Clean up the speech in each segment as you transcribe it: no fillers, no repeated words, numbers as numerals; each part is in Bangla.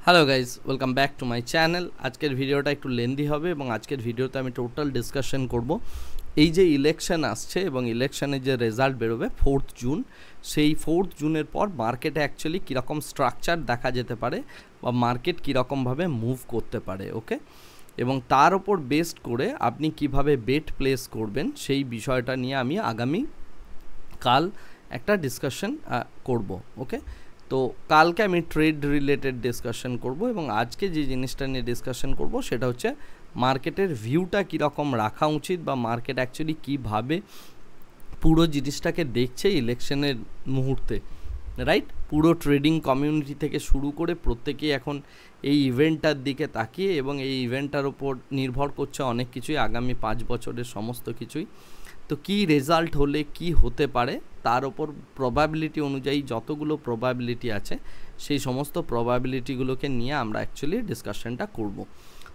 Hello guys, welcome back to my channel. আজকের ভিডিওটা একটু লেন্দি হবে এবং আজকের ভিডিওতে আমি টোটাল ডিসকাশন করব এই যে ইলেকশন আসছে এবং ইলেকশনের যে রেজাল্ট বেরোবে 4th জুন, সেই 4th জুনের পর মার্কেটে অ্যাকচুয়ালি কীরকম স্ট্রাকচার দেখা যেতে পারে বা মার্কেট কীরকমভাবে মুভ করতে পারে, ওকে। এবং তার ওপর বেসড করে আপনি কিভাবে বেট প্লেস করবেন সেই বিষয়টা নিয়ে আমি আগামী কাল একটা ডিসকাশন করব, ওকে। তো কালকে আমি ট্রেড রিলেটেড ডিসকাশন করব এবং আজকে যে জিনিসটা নিয়ে ডিসকাশন করব সেটা হচ্ছে মার্কেটের ভিউটা কীরকম রাখা উচিত বা মার্কেট অ্যাকচুয়ালি কীভাবে পুরো জিনিসটাকে দেখছে ইলেকশনের মুহূর্তে, রাইট। পুরো ট্রেডিং কমিউনিটি থেকে শুরু করে প্রত্যেকেই এখন এই ইভেন্টটার দিকে তাকিয়ে এবং এই ইভেন্টটার ওপর নির্ভর করছে অনেক কিছুই, আগামী 5 বছরের সমস্ত কিছুই। তো কী রেজাল্ট হলে কি হতে পারে তার ওপর প্রবাবিলিটি অনুযায়ী যতগুলো প্রবাবিলিটি আছে সেই সমস্ত প্রবাবিলিটিগুলোকে নিয়ে আমরা অ্যাকচুয়ালি ডিসকাশনটা করব।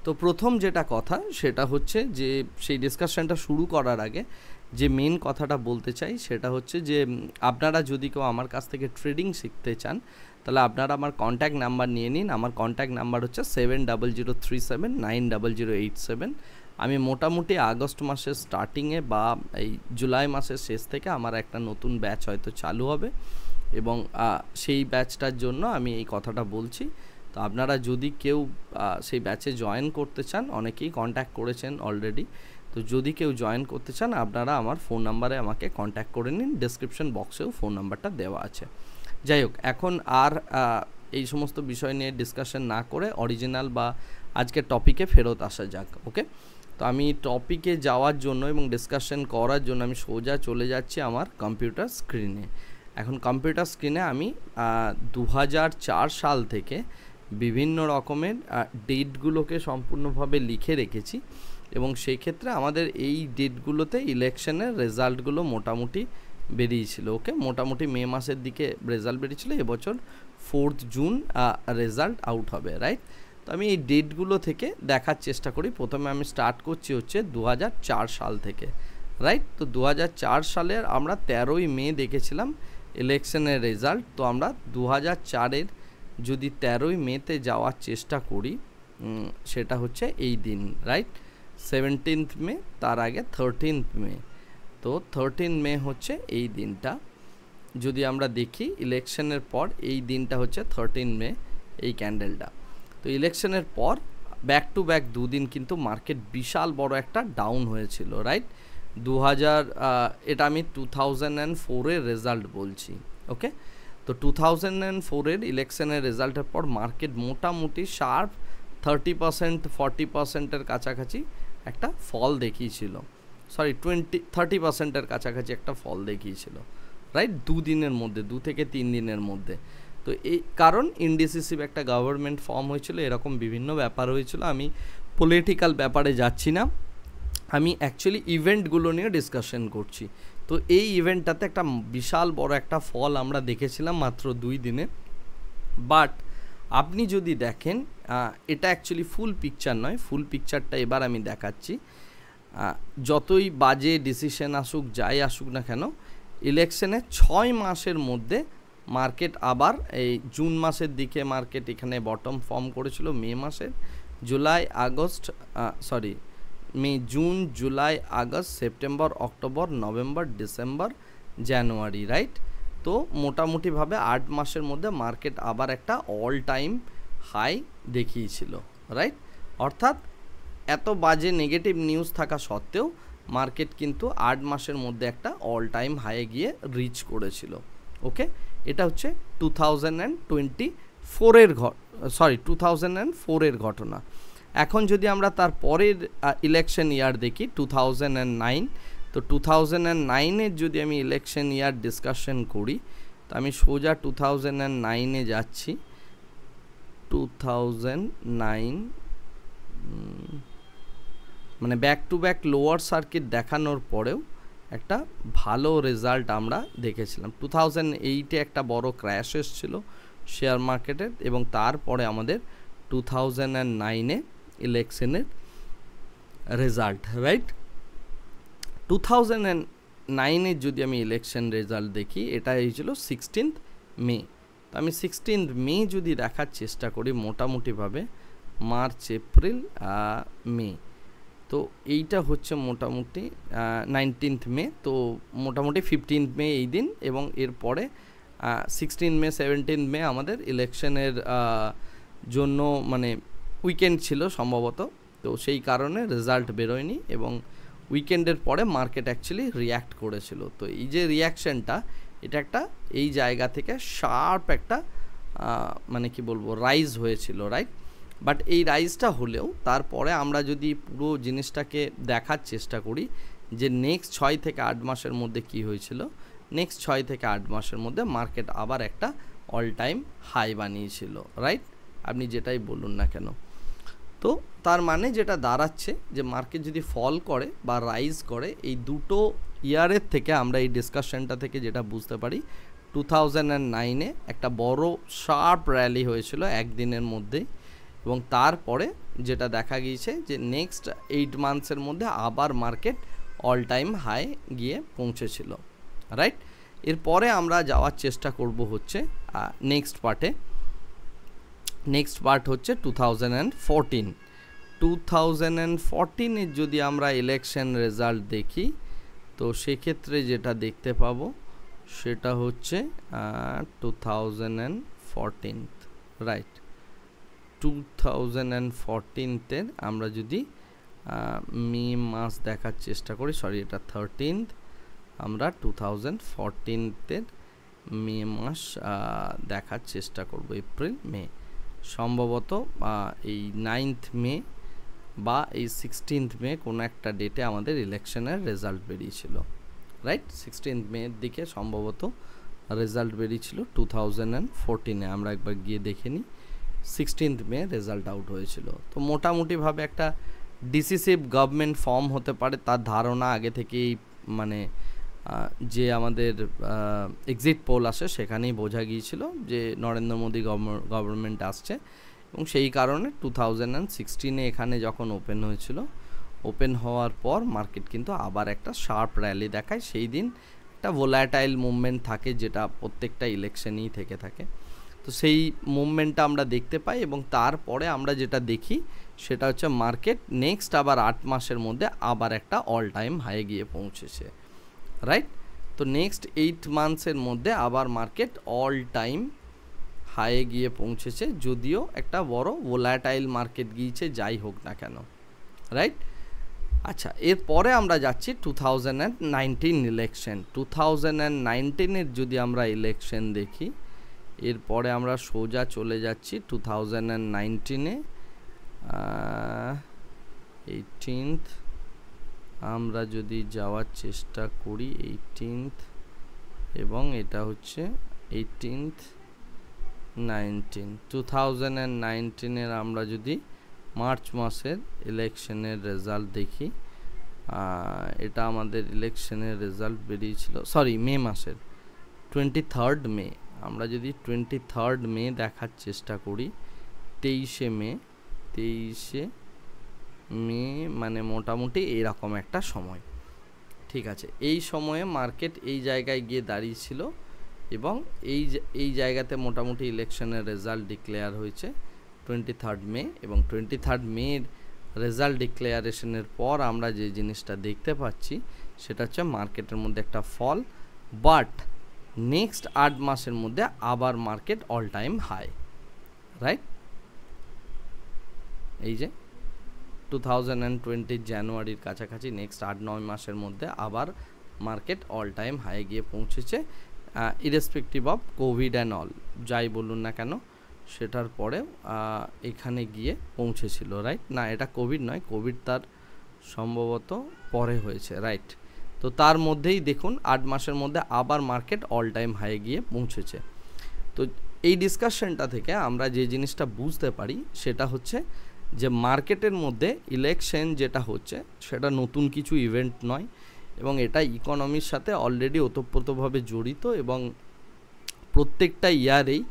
তো প্রথম যেটা কথা সেটা হচ্ছে যে সেই ডিসকাশনটা শুরু করার আগে যে মেন কথাটা বলতে চাই সেটা হচ্ছে যে আপনারা যদি কেউ আমার কাছ থেকে ট্রেডিং শিখতে চান তাহলে আপনারা আমার কন্ট্যাক্ট নাম্বার নিয়ে নিন। আমার কন্ট্যাক্ট নাম্বার হচ্ছে 7003790087। আমি মোটামুটি আগস্ট মাসের স্টার্টিংয়ে বা এই জুলাই মাসের শেষ থেকে আমার একটা নতুন ব্যাচ হয়তো চালু হবে এবং সেই ব্যাচটার জন্য আমি এই কথাটা বলছি। তো আপনারা যদি কেউ সেই ব্যাচে জয়েন করতে চান, অনেকেই কন্ট্যাক্ট করেছেন অলরেডি, তো যদি কেউ জয়েন করতে চান আপনারা আমার ফোন নাম্বারে আমাকে কন্ট্যাক্ট করে নিন। ডেসক্রিপশন বক্সেও ফোন নাম্বারটা দেওয়া আছে। যাই হোক, এখন আর এই সমস্ত বিষয় নিয়ে ডিসকাশন না করে অরিজিনাল বা আজকের টপিকে ফেরত আসা যাক, ওকে। তো আমি টপিকে যাওয়ার জন্য এবং ডিসকাশন করার জন্য আমি সোজা চলে যাচ্ছি আমার কম্পিউটার স্ক্রিনে। এখন কম্পিউটার স্ক্রিনে আমি 2004 সাল থেকে বিভিন্ন রকমের ডেটগুলোকে সম্পূর্ণভাবে লিখে রেখেছি এবং সেই ক্ষেত্রে আমাদের এই ডেটগুলোতে ইলেকশনের রেজাল্টগুলো মোটামুটি বেরিয়েছিল, ওকে। মোটামুটি মে মাসের দিকে রেজাল্ট বেরিয়েছিল, এবছর 4th জুন রেজাল্ট আউট হবে, রাইট। তো আমি এই ডেটগুলো থেকে দেখার চেষ্টা করি। প্রথমে আমি স্টার্ট করছি হচ্ছে 2004 সাল থেকে, রাইট। তো 2004 সালের আমরা 13ই মে দেখেছিলাম ইলেকশনের রেজাল্ট। তো আমরা 2004-এর যদি 13ই মেতে যাওয়ার চেষ্টা করি সেটা হচ্ছে এই দিন, রাইট। 17th মে, তার আগে 13th মে। তো 13 মে হচ্ছে এই দিনটা। যদি আমরা দেখি ইলেকশনের পর এই দিনটা হচ্ছে 13 মে, এই ক্যান্ডেলটা। তো ইলেকশনের পর ব্যাক টু ব্যাক দুদিন কিন্তু মার্কেট বিশাল বড় একটা ডাউন হয়েছিল, রাইট। এটা আমি 2004-এর রেজাল্ট বলছি, ওকে। তো 2004-এর ইলেকশনের রেজাল্টের পর মার্কেট মোটামুটি শার্প 30% 40%-এর কাছাকাছি একটা ফল দেখিয়েছিল, 30%-এর কাছাকাছি একটা ফল দেখিয়েছিল, রাইট। 2 দিনের মধ্যে, 2 থেকে 3 দিনের মধ্যে। তো এই কারণ ইনডিসিসিভ একটা গভর্নমেন্ট ফর্ম হয়েছিল, এরকম বিভিন্ন ব্যাপার হয়েছিল। আমি পলিটিক্যাল ব্যাপারে যাচ্ছি না, আমি অ্যাকচুয়ালি ইভেন্টগুলো নিয়ে ডিসকাশন করছি। তো এই ইভেন্টটাতে একটা বিশাল বড় একটা ফল আমরা দেখেছিলাম মাত্র 2 দিনে। বাট আপনি যদি দেখেন এটা অ্যাকচুয়ালি ফুল পিকচার নয়, ফুল পিকচারটা এবার আমি দেখাচ্ছি। যতই বাজে ডিসিশন আসুক, যাই আসুক না কেন, ইলেকশনে 6 মাসের মধ্যে মার্কেট আবার এই জুন মাসের দিকে মার্কেট এখানে বটম ফর্ম করেছিল। June, July, August, September, October, November, December, January, right. তো মোটামুটিভাবে 8 মাসের মধ্যে মার্কেট আবার একটা অল টাইম হাই দেখিয়েছিল, রাইট। অর্থাৎ এত বাজে নেগেটিভ নিউজ থাকা সত্ত্বেও মার্কেট কিন্তু 8 মাসের মধ্যে একটা অল টাইম হাইয়ে গিয়ে রিচ করেছিল, ওকে। এটা হচ্ছে 2004-এর ঘটনা। এখন যদি আমরা তার পরের ইলেকশন ইয়ার দেখি 2009, তো 2009-এর যদি আমি ইলেকশন ইয়ার ডিসকাশন করি তো আমি সোজা 2009-এ যাচ্ছি। 2009 মানে back to back lower circuit দেখানোর পরেও একটা ভালো রেজাল্ট আমরা দেখেছিলাম। 2008-এ একটা বড় ক্র্যাশ এসেছিল শেয়ার মার্কেটের এবং তারপরে আমাদের 2009-এ ইলেকশনের রেজাল্ট, রাইট। 2009-এর যদি আমি ইলেকশন রেজাল্ট দেখি, এটা হয়েছিল 16th মে, তো আমি 16 মে যদি দেখার চেষ্টা করি মোটামুটিভাবে, মার্চ, এপ্রিল, মে, তো এইটা হচ্ছে মোটামুটি 19 মে, তো মোটামুটি 15 মে এই দিন, এবং এরপরে 16 মে 17 মে আমাদের ইলেকশনের জন্য মানে উইকেন্ড ছিল সম্ভবত, তো সেই কারণে রেজাল্ট বেরোয়নি, এবং উইকেন্ডের পরে মার্কেট অ্যাকচুয়ালি রিয়্যাক্ট করেছিল। তো এই যে রিয়াকশানটা, এটা একটা এই জায়গা থেকে শার্প একটা মানে কি বলবো রাইজ হয়েছিল, রাইট? বাট এই রাইজটা হলেও তারপরে আমরা যদি পুরো জিনিসটাকে দেখার চেষ্টা করি যে নেক্সট 6 থেকে 8 মাসের মধ্যে কি হয়েছিল, নেক্সট 6 থেকে 8 মাসের মধ্যে মার্কেট আবার একটা অল টাইম হাই বানিয়েছিল, রাইট? আপনি যেটাই বলুন না কেন। তো তার মানে যেটা দাঁড়াচ্ছে যে মার্কেট যদি ফল করে বা রাইজ করে, এই দুটো ইয়ারের থেকে আমরা এই ডিসকাশনটা থেকে যেটা বুঝতে পারি, 2009-এ একটা বড় শার্প র্যালি হয়েছিল একদিনের মধ্যেই, এবং তারপরে যেটা দেখা গিয়েছে যে নেক্সট 8 মান্থসের মধ্যে আবার মার্কেট অল টাইম হাই গিয়ে পৌঁছেছিল, রাইট? এরপরে আমরা যাওয়ার চেষ্টা করব হচ্ছে নেক্সট পার্টে। নেক্সট পার্ট হচ্ছে 2014-এর যদি আমরা ইলেকশন রেজাল্ট দেখি, তো সেক্ষেত্রে যেটা দেখতে পাবো সেটা হচ্ছে 2014, রাইট? 2014-এর আমরা যদি মে মাস দেখার চেষ্টা করি, সরি এটা 13th, আমরা 2014-এর মে মাস দেখার চেষ্টা করব, এপ্রিল মে, সম্ভবত এই 9th মে বা এই 16th মে কোনো একটা ডেটে আমাদের ইলেকশনের রেজাল্ট বেরিয়েছিল, রাইট? 16th মের দিকে সম্ভবত রেজাল্ট বেরিয়েছিল 2014-এ, আমরা একবার গিয়ে দেখে নিই। 16th মে রেজাল্ট আউট হয়েছিল। তো মোটামুটিভাবে একটা ডিসিসিভ গভর্নমেন্ট ফর্ম হতে পারে তার ধারণা আগে থেকেই, মানে যে আমাদের এক্সিট পোল আসে সেখানেই বোঝা গিয়েছিল যে নরেন্দ্র মোদী গভর্নমেন্ট আসছে, এবং সেই কারণে 2016-এ এখানে যখন ওপেন হয়েছিল, ওপেন হওয়ার পর মার্কেট কিন্তু আবার একটা শার্প র্যালি দেখায়। সেই দিন একটা ভোলাটাইল মুভমেন্ট থাকে যেটা প্রত্যেকটা ইলেকশনেই থেকে থাকে, তো সেই মুভমেন্টটা আমরা দেখতে পাই, এবং তারপরে আমরা যেটা দেখি সেটা হচ্ছে মার্কেট নেক্সট আবার 8 মাসের মধ্যে আবার একটা অল টাইম হাই গিয়ে পৌঁছেছে, রাইট? তো নেক্সট 8 মান্থসের মধ্যে আবার মার্কেট অল টাইম হাইয়ে গিয়ে পৌঁছেছে, যদিও একটা বড় ভোলাটাইল মার্কেট গিয়েছে যাই হোক না কেন, রাইট? আচ্ছা, এরপরে আমরা যাচ্ছি 2019 ইলেকশন। 2019-এর যদি আমরা ইলেকশন দেখি, এরপরে আমরা সোজা চলে যাচ্ছি 2019-এ 18th, আমরা যদি যাওয়ার চেষ্টা করি 18th, এবং এটা হচ্ছে 18th 19, 2019-এর আমরা যদি মার্চ মাসের ইলেকশনের রেজাল্ট দেখি, এটা আমাদের ইলেকশনের রেজাল্ট বেরিয়েছিল, সরি মে মাসের 23rd মে, আমরা যদি 23rd মে দেখার চেষ্টা করি, 23শে মে মানে মোটামুটি এইরকম একটা সময়, ঠিক আছে? এই সময়ে মার্কেট এই জায়গায় গিয়ে দাঁড়িয়েছিল, এবং এই জায়গাতে মোটামুটি ইলেকশনের রেজাল্ট ডিক্লেয়ার হয়েছে 23rd মে, এবং 23rd মের রেজাল্ট ডিক্লেয়ারেশনের পর আমরা যে জিনিসটা দেখতে পাচ্ছি সেটা হচ্ছে মার্কেটের মধ্যে একটা ফল, বাট নেক্সট 8 মাসের মধ্যে আবার market all time high, right? এই যে 2020 জানুয়ারির কাছাকাছি নেক্সট 8-9 মাসের মধ্যে আবার মার্কেট অল টাইম হাই গিয়ে পৌঁছেছে, irrespective of Covid and all, যাই বলুন না কেন সেটার পরে এখানে গিয়ে পৌঁছেছিল, রাইট? না, এটা কোভিড নয়, কোভিড তার সম্ভবত পরে হয়েছে, রাইট? তো তার মধ্যেই দেখুন 8 মাসের মধ্যে আবার মার্কেট অল টাইম হাই গিয়ে পৌঁছেছে। তো এই ডিসকাশনটা থেকে আমরা যে জিনিসটা বুঝতে পারি সেটা হচ্ছে যে মার্কেটের মধ্যে ইলেকশন যেটা হচ্ছে সেটা নতুন কিছু ইভেন্ট নয়, এবং এটা ইকোনমির সাথে অলরেডি ওতপ্রোতভাবে জড়িত, এবং প্রত্যেকটা ইয়ারেই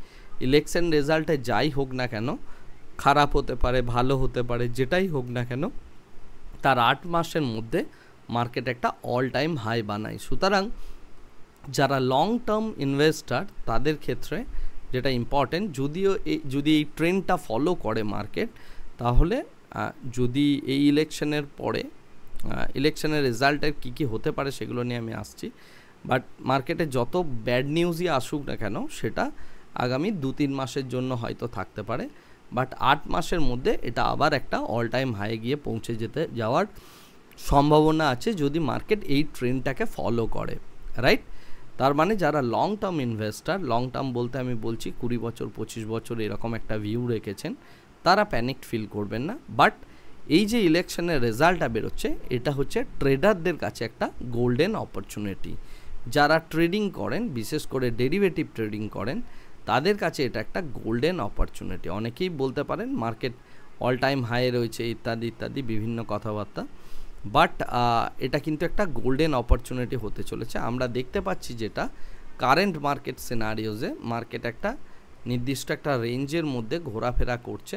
ইলেকশন রেজাল্টে যাই হোক না কেন, খারাপ হতে পারে, ভালো হতে পারে, যেটাই হোক না কেন, তার 8 মাসের মধ্যে মার্কেট একটা অল টাইম হাই বানায়। সুতরাং যারা লং টার্ম ইনভেস্টার তাদের ক্ষেত্রে যেটা ইম্পর্টেন্ট, যদি এই ট্রেন্ডটা ফলো করে মার্কেট, তাহলে যদি এই ইলেকশনের পরে ইলেকশনের রেজাল্টের কী হতে পারে সেগুলো নিয়ে আমি আসছি, বাট মার্কেটে যত ব্যাড নিউজই আসুক না কেন সেটা আগামী 2-3 মাসের জন্য হয়তো থাকতে পারে, বাট 8 মাসের মধ্যে এটা আবার একটা অল টাইম হাই গিয়ে পৌঁছে যাওয়ার সম্ভাবনা আছে যদি মার্কেট এই ট্রেন্ডটাকে ফলো করে, রাইট? তার মানে যারা long term investor, long term বলতে আমি বলছি 20 বছর 25 বছর এরকম একটা ভিউ রেখেছেন, তারা প্যানিক ফিল করবেন না। বাট এই যে ইলেকশনের রেজাল্টটা বেরোচ্ছে, এটা হচ্ছে ট্রেডারদের কাছে একটা গোল্ডেন অপরচুনিটি। যারা ট্রেডিং করেন, বিশেষ করে ডেরিভেটিভ ট্রেডিং করেন, তাদের কাছে এটা একটা গোল্ডেন অপরচুনিটি। অনেকেই বলতে পারেন মার্কেট অল টাইম হাই রয়েছে ইত্যাদি ইত্যাদি বিভিন্ন কথাবার্তা, বাট এটা কিন্তু একটা গোল্ডেন অপরচুনিটি হতে চলেছে। আমরা দেখতে পাচ্ছি যেটা কারেন্ট মার্কেট সিনারিওজে মার্কেট একটা নির্দিষ্ট একটা রেঞ্জের মধ্যে ঘোরাফেরা করছে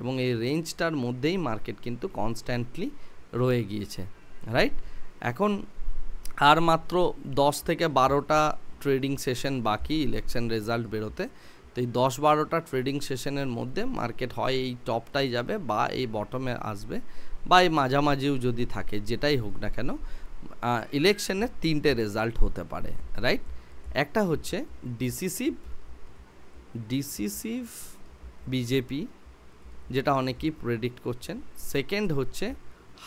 এবং এই রেঞ্জটার মধ্যেই মার্কেট কিন্তু কনস্ট্যান্টলি রয়ে গিয়েছে, রাইট? এখন আর মাত্র 10 থেকে 12টা ট্রেডিং সেশন বাকি ইলেকশন রেজাল্ট বেরোতে। তো এই 10-12টা ট্রেডিং সেশনের মধ্যে মার্কেট হয় এই টপটাই যাবে বা এই বটমে আসবে বা এই মাঝামাঝিও যদি থাকে, যেটাই হোক না কেন ইলেকশনের 3টে রেজাল্ট হতে পারে, রাইট? একটা হচ্ছে ডিসিসিভ বিজেপি, যেটা অনেকেই প্রেডিক্ট করছেন। সেকেন্ড হচ্ছে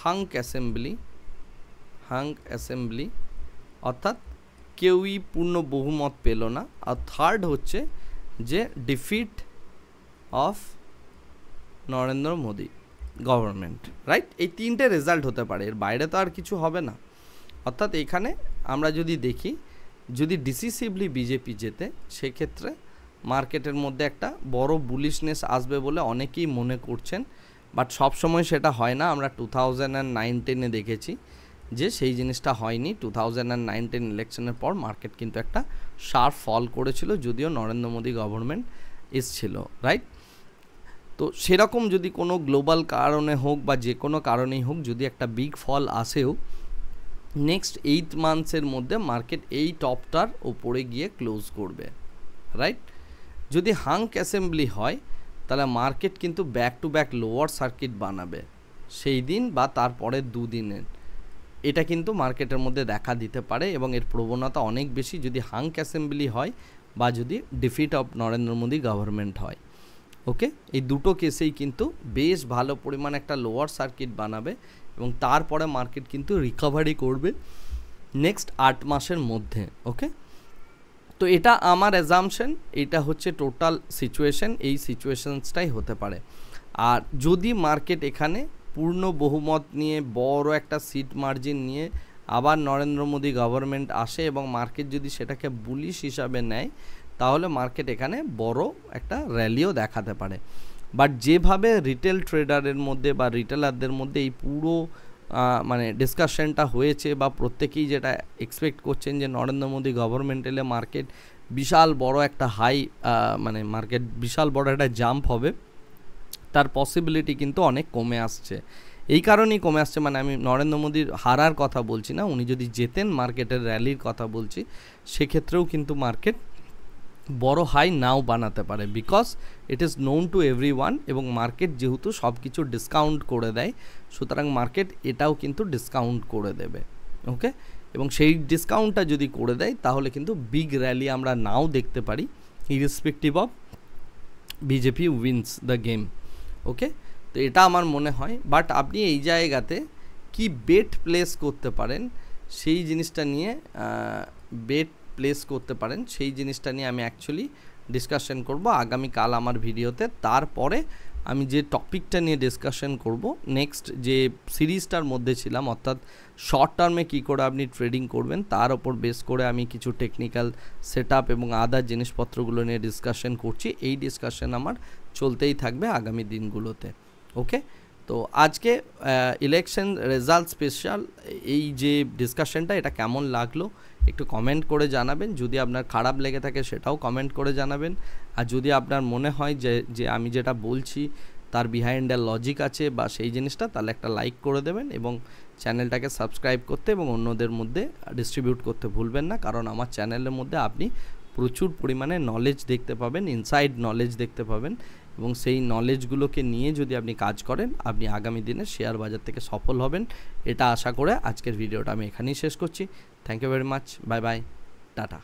হাঙ্ক অ্যাসেম্বলি, অর্থাৎ কেউই পূর্ণ বহুমত পেল না। আর থার্ড হচ্ছে যে defeat of Narendra Modi government, right? এই 3টে রেজাল্ট হতে পারে, এর বাইরে তো আর কিছু হবে না। অর্থাৎ এখানে আমরা যদি দেখি, যদি ডিসিসিভলি বিজেপি জেতে, সেক্ষেত্রে মার্কেটের মধ্যে একটা বড় বুলিশনেস আসবে বলে অনেকেই মনে করছেন, বাট সবসময় সেটা হয় না। আমরা 2019-এ দেখেছি যে সেই জিনিসটা হয়নি। 2019 ইলেকশনের পর মার্কেট কিন্তু একটা শার্প ফল করেছিল, যদিও নরেন্দ্র মোদী গভর্নমেন্ট এসছিল, রাইট? তো সেরকম যদি কোনো গ্লোবাল কারণে হোক বা যে কোনো কারণেই হোক, যদি একটা বিগ ফল আসেও, নেক্সট 8 মান্থসের মধ্যে মার্কেট এই টপটার ওপরে গিয়ে ক্লোজ করবে, রাইট? যদি হাঙ্ক অ্যাসেম্বলি হয়, তাহলে মার্কেট কিন্তু back to back lower circuit বানাবে সেই দিন বা তারপরের 2 দিনের। এটা কিন্তু মার্কেটের মধ্যে দেখা দিতে পারে এবং এর প্রবণতা অনেক বেশি যদি হাঙ্ক অ্যাসেম্বলি হয় বা যদি defeat of Narendra Modi government হয়। ওকে, এই দুটো কেসেই কিন্তু বেশ ভালো পরিমাণ একটা লোয়ার সার্কিট বানাবে এবং তারপরে মার্কেট কিন্তু রিকভারি করবে নেক্সট 8 মাসের মধ্যে। ওকে, তো এটা আমার অ্যাজাম্পশন, এটা হচ্ছে টোটাল সিচুয়েশন, এই সিচুয়েশনসটাই হতে পারে। আর যদি মার্কেট এখানে পূর্ণ বহুমত নিয়ে বড় একটা সিট মার্জিন নিয়ে আবার নরেন্দ্র মোদী গভর্নমেন্ট আসে এবং মার্কেট যদি সেটাকে বুলিশ হিসাবে নেয়, তাহলে মার্কেট এখানে বড় একটা র্যালিও দেখাতে পারে। বাট যেভাবে রিটেল ট্রেডারের মধ্যে বা রিটেলারদের মধ্যে এই পুরো মানে ডিসকাশনটা হয়েছে বা প্রত্যেকেই যেটা এক্সপেক্ট করছেন যে নরেন্দ্র মোদী গভর্নমেন্ট এলে মার্কেট বিশাল বড় একটা হাই মানে মার্কেট বিশাল বড় একটা জাম্প হবে, তার পসিবিলিটি কিন্তু অনেক কমে আসছে। এই কারণেই কমে আসছে, মানে আমি নরেন্দ্র মোদীর হারার কথা বলছি না, উনি যদি জেতেন মার্কেটের র্যালির কথা বলছি, সেক্ষেত্রেও কিন্তু মার্কেট বড় হাই নাও বানাতে পারে, because it is known to everyone. এবং মার্কেট যেহেতু সব কিছু ডিসকাউন্ট করে দেয়, সুতরাং মার্কেট এটাও কিন্তু ডিসকাউন্ট করে দেবে। ওকে, এবং সেই ডিসকাউন্টটা যদি করে দেয় তাহলে কিন্তু বিগ র্যালি আমরা নাও দেখতে পারি, irrespective of BJP wins the game. Okay, তো এটা আমার মনে হয়। বাট আপনি এই জায়গাতে কি বেট প্লেস করতে পারেন সেই জিনিসটা নিয়ে সেই জিনিসটা নিয়ে আমি অ্যাকচুয়ালি ডিসকাশন করব আগামীকাল আমার ভিডিওতে। তারপরে আমি যে টপিকটা নিয়ে ডিসকাশন করব, নেক্সট যে সিরিজটার মধ্যে ছিলাম, অর্থাৎ শর্ট টার্মে কী করে আপনি ট্রেডিং করবেন, তার ওপর বেস করে আমি কিছু টেকনিক্যাল সেট আপ এবং আদার জিনিসপত্রগুলো নিয়ে ডিসকাশন করছি। এই ডিসকাশন আমার চলতেই থাকবে আগামী দিনগুলোতে। ওকে, তো আজকে ইলেকশন রেজাল্ট স্পেশাল এই যে ডিসকাশনটা, এটা কেমন লাগলো একটু কমেন্ট করে জানাবেন। যদি আপনার খারাপ লেগে থাকে সেটাও কমেন্ট করে জানাবেন। আর যদি আপনার মনে হয় যে আমি যেটা বলছি তার বিহাইন্ড এ লজিক আছে বা সেই জিনিসটা, তাহলে একটা লাইক করে দেবেন এবং চ্যানেলটাকে সাবস্ক্রাইব করতে এবং অন্যদের মধ্যে ডিস্ট্রিবিউট করতে ভুলবেন না, কারণ আমার চ্যানেলের মধ্যে আপনি প্রচুর পরিমাণে নলেজ দেখতে পাবেন, ইনসাইড নলেজ দেখতে পাবেন, এবং সেই নলেজগুলোকে নিয়ে যদি আপনি কাজ করেন আপনি আগামী দিনে শেয়ার বাজার থেকে সফল হবেন, এটা আশা করে আজকের ভিডিওটা আমি এখানেই শেষ করছি। Thank you very much, bye bye, tata.